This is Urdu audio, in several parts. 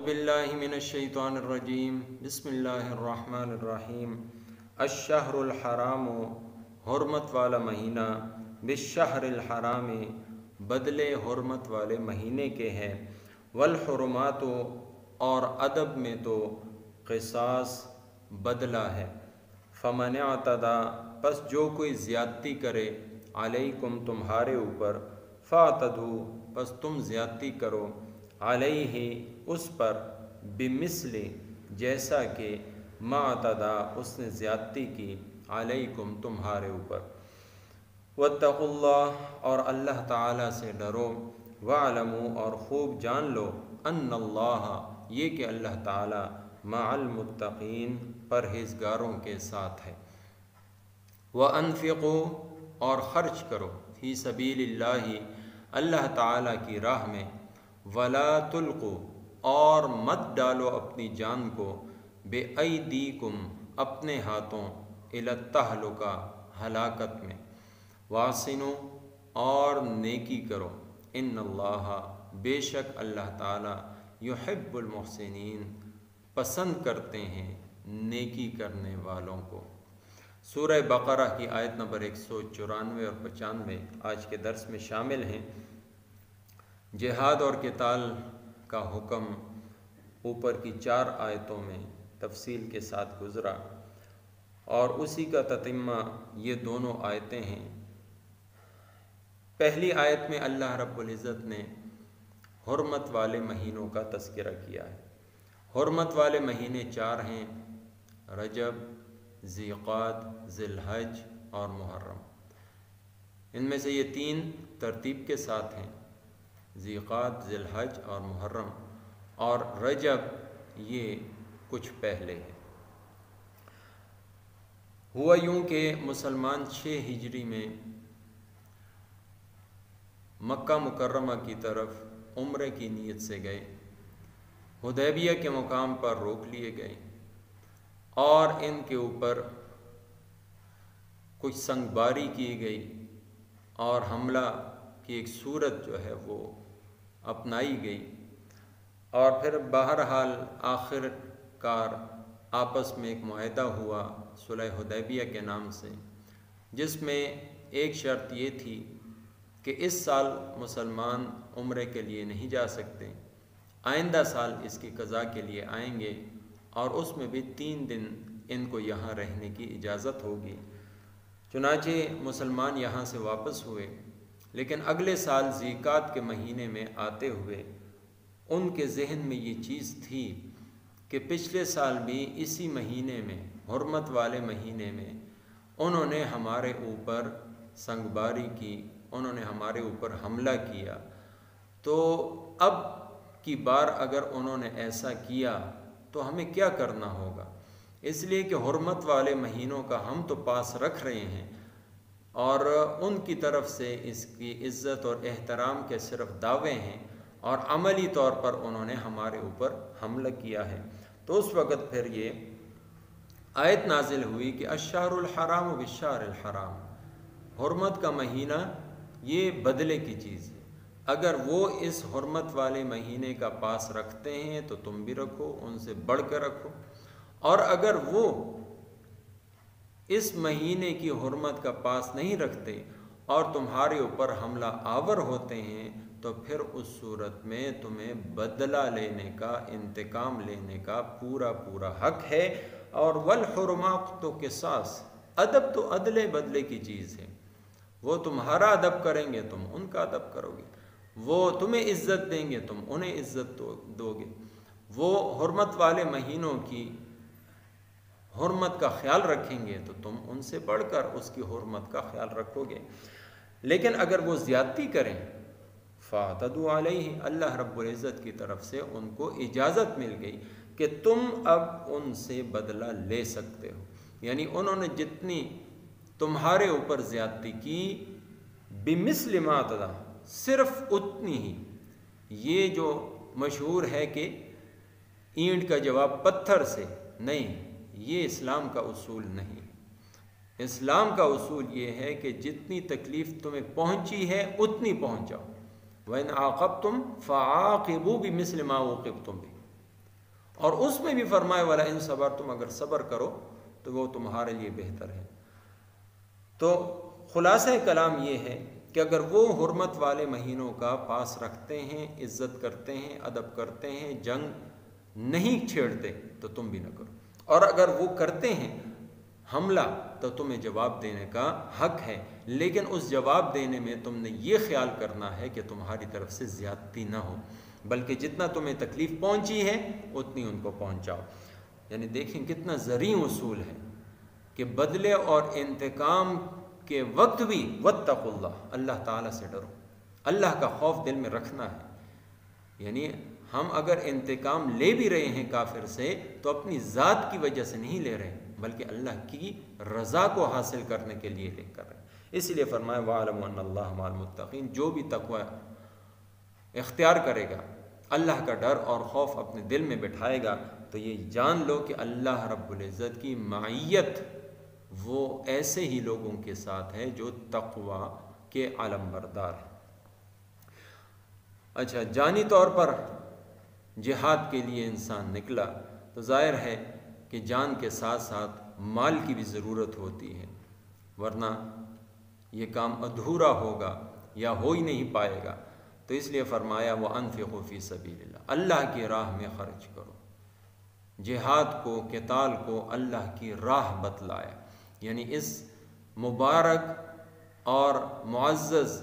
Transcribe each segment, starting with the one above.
باللہ من الشیطان الرجیم بسم اللہ الرحمن الرحیم الشہر الحرام حرمت والا مہینہ بالشہر الحرام بدلے حرمت والے مہینے کے ہے والحرمات اور ادب میں تو قصاص بدلہ ہے فمن اعتدی پس جو کوئی زیادتی کرے علیکم تمہارے اوپر فاعتدوا پس تم زیادتی کرو علیہ اس پر بمثل جیسا کہ ما اعتدی اس نے زیادتی کی علیکم تمہارے اوپر واتقوا اللہ اور اللہ تعالیٰ سے ڈرو واعلموا اور خوب جان لو ان اللہ یہ کہ اللہ تعالیٰ مع المتقین پرہیزگاروں کے ساتھ ہے وانفقوا اور خرچ کرو فی سبیل اللہ اللہ تعالیٰ کی راہ میں ولا تلقوا اور مت ڈالو اپنی جان کو بے ایدیکم اپنے ہاتھوں الی التہلکہ ہلاکت میں واحسنوا اور نیکی کرو ان اللہ بے شک اللہ تعالی یحب المحسنین پسند کرتے ہیں نیکی کرنے والوں کو۔ سورہ بقرہ کی آیت نمبر 194 اور 95 آج کے درس میں شامل ہیں۔ جہاد اور قتال کا حکم اوپر کی 4 آیتوں میں تفصیل کے ساتھ گزرا اور اسی کا تتمہ یہ دونوں آیتیں ہیں۔ پہلی آیت میں اللہ رب العزت نے حرمت والے مہینوں کا تذکرہ کیا ہے۔ حرمت والے مہینے 4 ہیں، رجب، ذی القعدہ، ذی الحج اور محرم۔ ان میں سے یہ 3 ترتیب کے ساتھ ہیں، ذی القعدہ، ذی الحج اور محرم، اور رجب یہ کچھ پہلے ہے۔ ہوا یوں کہ مسلمان 6 ہجری میں مکہ مکرمہ کی طرف عمرے کی نیت سے گئے، حدیبیہ کے مقام پر روک لیے گئے اور ان کے اوپر کچھ سنگ باری کی گئی اور حملہ کی ایک صورت جو ہے وہ اپنائی گئی، اور پھر بہرحال آخر کار آپس میں ایک معاہدہ ہوا صلح حدیبیہ کے نام سے، جس میں ایک شرط یہ تھی کہ اس سال مسلمان عمرے کے لیے نہیں جا سکتے، آئندہ سال اس کی قضاء کے لیے آئیں گے اور اس میں بھی 3 دن ان کو یہاں رہنے کی اجازت ہوگی۔ چنانچہ مسلمان یہاں سے واپس ہوئے، لیکن اگلے سال ذی القعدہ کے مہینے میں آتے ہوئے ان کے ذہن میں یہ چیز تھی کہ پچھلے سال بھی اسی مہینے میں، حرمت والے مہینے میں انہوں نے ہمارے اوپر سنگ باری کی، انہوں نے ہمارے اوپر حملہ کیا، تو اب کی بار اگر انہوں نے ایسا کیا تو ہمیں کیا کرنا ہوگا؟ اس لیے کہ حرمت والے مہینوں کا ہم تو پاس رکھ رہے ہیں اور ان کی طرف سے اس کی عزت اور احترام کے صرف دعوے ہیں، اور عملی طور پر انہوں نے ہمارے اوپر حملہ کیا ہے۔ تو اس وقت پھر یہ آیت نازل ہوئی کہ الشہر الحرام بالشہر الحرام، حرمت کا مہینہ یہ بدلے کی چیز ہے، اگر وہ اس حرمت والے مہینے کا پاس رکھتے ہیں تو تم بھی رکھو، ان سے بڑھ کر رکھو، اور اگر وہ اس مہینے کی حرمت کا پاس نہیں رکھتے اور تمہارے اوپر حملہ آور ہوتے ہیں تو پھر اس صورت میں تمہیں بدلہ لینے کا، انتقام لینے کا پورا حق ہے۔ اور والحرمات تو قصاص، ادب تو عدلے بدلے کی چیز ہے، وہ تمہارا ادب کریں گے تم ان کا ادب کرو گے، وہ تمہیں عزت دیں گے تم انہیں عزت دو گے، وہ حرمت والے مہینوں کی حرمت کا خیال رکھیں گے تو تم ان سے بڑھ کر اس کی حرمت کا خیال رکھو گے۔ لیکن اگر وہ زیادتی کریں فاعتدوا علیہ، اللہ رب العزت کی طرف سے ان کو اجازت مل گئی کہ تم اب ان سے بدلہ لے سکتے ہو، یعنی انہوں نے جتنی تمہارے اوپر زیادتی کی بمثل ما اعتدی، صرف اتنی ہی۔ یہ جو مشہور ہے کہ اینٹ کا جواب پتھر سے، نہیں، یہ اسلام کا اصول نہیں۔ اسلام کا اصول یہ ہے کہ جتنی تکلیف تمہیں پہنچی ہے اتنی پہنچاؤ۔ وَإِنْ عَاقَبْتُمْ فَعَاقِبُوا بِمِثْلِ مَا عُوقِبْتُمْ بِهِ، اور اس میں بھی فرمایا وَلَا إِن صَبَرْتُمْ، اگر صبر کرو تو وہ تمہارے لیے بہتر ہے۔ تو خلاصہ کلام یہ ہے کہ اگر وہ حرمت والے مہینوں کا پاس رکھتے ہیں، عزت کرتے ہیں، ادب کرتے ہیں، جنگ نہیں چھیڑتے تو تم بھی نہ کرو، اور اگر وہ کرتے ہیں حملہ تو تمہیں جواب دینے کا حق ہے، لیکن اس جواب دینے میں تم نے یہ خیال کرنا ہے کہ تمہاری طرف سے زیادتی نہ ہو، بلکہ جتنا تمہیں تکلیف پہنچی ہے اتنی ان کو پہنچاؤ۔ یعنی دیکھیں کتنا زرعی اصول ہے کہ بدلے اور انتقام کے وقت بھی واتقوا اللہ، اللہ تعالیٰ سے ڈرو، اللہ کا خوف دل میں رکھنا ہے۔ یعنی ہم اگر انتقام لے بھی رہے ہیں کافر سے تو اپنی ذات کی وجہ سے نہیں لے رہے، بلکہ اللہ کی رضا کو حاصل کرنے کے لیے لے کر رہے ہیں۔ اس لیے فرمایا وَاعْلَمُوا أَنَّ اللَّهَ مَعَ الْمُتَّقِينَ، جو بھی تقوی اختیار کرے گا، اللہ کا ڈر اور خوف اپنے دل میں بٹھائے گا، تو یہ جان لو کہ اللہ رب العزت کی معیت وہ ایسے ہی لوگوں کے ساتھ ہے جو تقوی کے علم بردار ہیں۔ اچھا، جانی طور پر جہاد کے لیے انسان نکلا تو ظاہر ہے کہ جان کے ساتھ ساتھ مال کی بھی ضرورت ہوتی ہے، ورنہ یہ کام ادھورا ہوگا یا ہو ہی نہیں پائے گا۔ تو اس لیے فرمایا وَأَنفِقُوا فِي سَبِيلِ اللَّهِ، اللہ کی راہ میں خرچ کرو۔ جہاد کو، قتال کو اللہ کی راہ بتلایا، یعنی اس مبارک اور معزز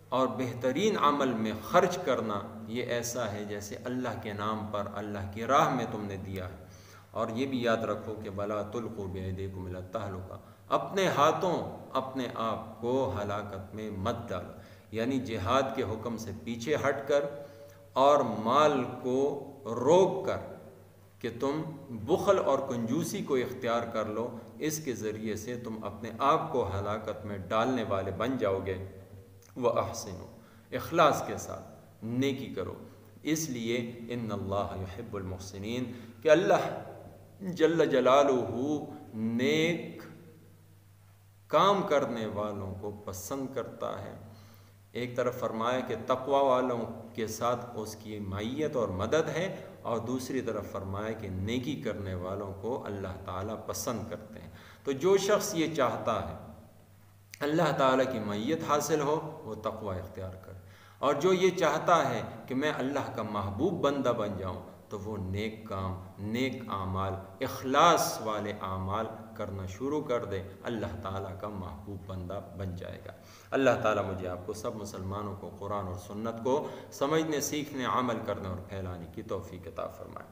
اور بہترین عمل میں خرچ کرنا یہ ایسا ہے جیسے اللہ کے نام پر اللہ کی راہ میں تم نے دیا ہے۔ اور یہ بھی یاد رکھو کہ وَلَا تُلْقُوا بِأَيْدِيكُمْ إِلَى التَّهْلُكَةِ، اپنے ہاتھوں اپنے آپ کو ہلاکت میں مت ڈالو، یعنی جہاد کے حکم سے پیچھے ہٹ کر اور مال کو روک کر کہ تم بخل اور کنجوسی کو اختیار کر لو، اس کے ذریعے سے تم اپنے آپ کو ہلاکت میں ڈالنے والے بن جاؤ گے۔ وَأَحْسِنُوا، اخلاص کے ساتھ نیکی کرو، اس لیے ان اللہ یحب المحسنین، کہ اللہ جل جلالہ نیک کام کرنے والوں کو پسند کرتا ہے۔ ایک طرف فرمایا کہ تقوی والوں کے ساتھ اس کی معیت اور مدد ہے، اور دوسری طرف فرمایا کہ نیکی کرنے والوں کو اللہ تعالیٰ پسند کرتے ہیں۔ تو جو شخص یہ چاہتا ہے اللہ تعالیٰ کی معیت حاصل ہو وہ تقوی اختیار کرے، اور جو یہ چاہتا ہے کہ میں اللہ کا محبوب بندہ بن جاؤں تو وہ نیک کام، نیک اعمال، اخلاص والے اعمال کرنا شروع کر دے، اللہ تعالیٰ کا محبوب بندہ بن جائے گا۔ اللہ تعالیٰ مجھے آپ کو سب مسلمانوں کو قرآن اور سنت کو سمجھنے، سیکھنے، عمل کرنے اور پھیلانے کی توفیق عطا فرمائے۔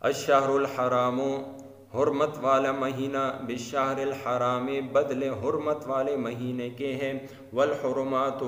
الشہر الحرام، حرمت والا مہینہ، بالشہر الحرام، بدلے حرمت والے مہینے کے ہیں، والحرمات،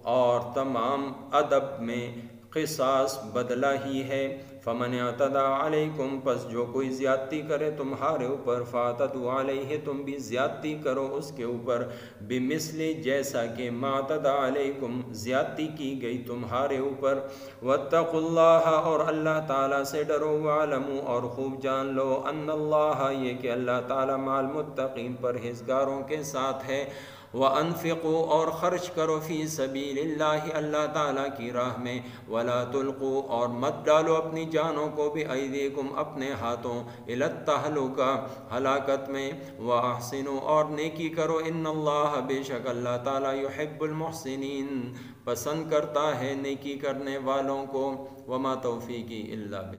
اور تمام ادب میں قصاص بدلہ ہی ہے۔ فمن اعتدى علیکم، پس جو کوئی زیادتی کرے تمہارے اوپر، فاعتدوا علیہ، تم بھی زیادتی کرو اس کے اوپر، بمثل، جیسا کہ ما اعتدى علیکم، زیادتی کی گئی تمہارے اوپر۔ واتقوا اللہ، اور اللہ تعالیٰ سے ڈرو، واعلموا، اور خوب جان لو، ان اللہ، یہ کہ اللہ تعالیٰ مع المتقین، پرہیزگاروں کے ساتھ ہے۔ وَأَنفِقُوا، اور خرچ کرو، فی سبیل اللہ، اللہ تعالیٰ کی راہ میں، وَلَا تُلْقُوا، اور مت ڈالو اپنی جانوں کو، بِأَيْدِيكُمْ، اپنے ہاتھوں، إِلَى التَّهْلُكَةِ، ہلاکت میں، وَأَحْسِنُوا، اور نیکی کرو، إِنَّ اللَّهَ، بے شک اللہ تعالیٰ، يُحِبُّ الْمُحْسِنِينَ، پسند کرتا ہے نیکی کرنے والوں کو۔ وَمَا تَوْفِيقِي إِلَّا بِاللَّهِ۔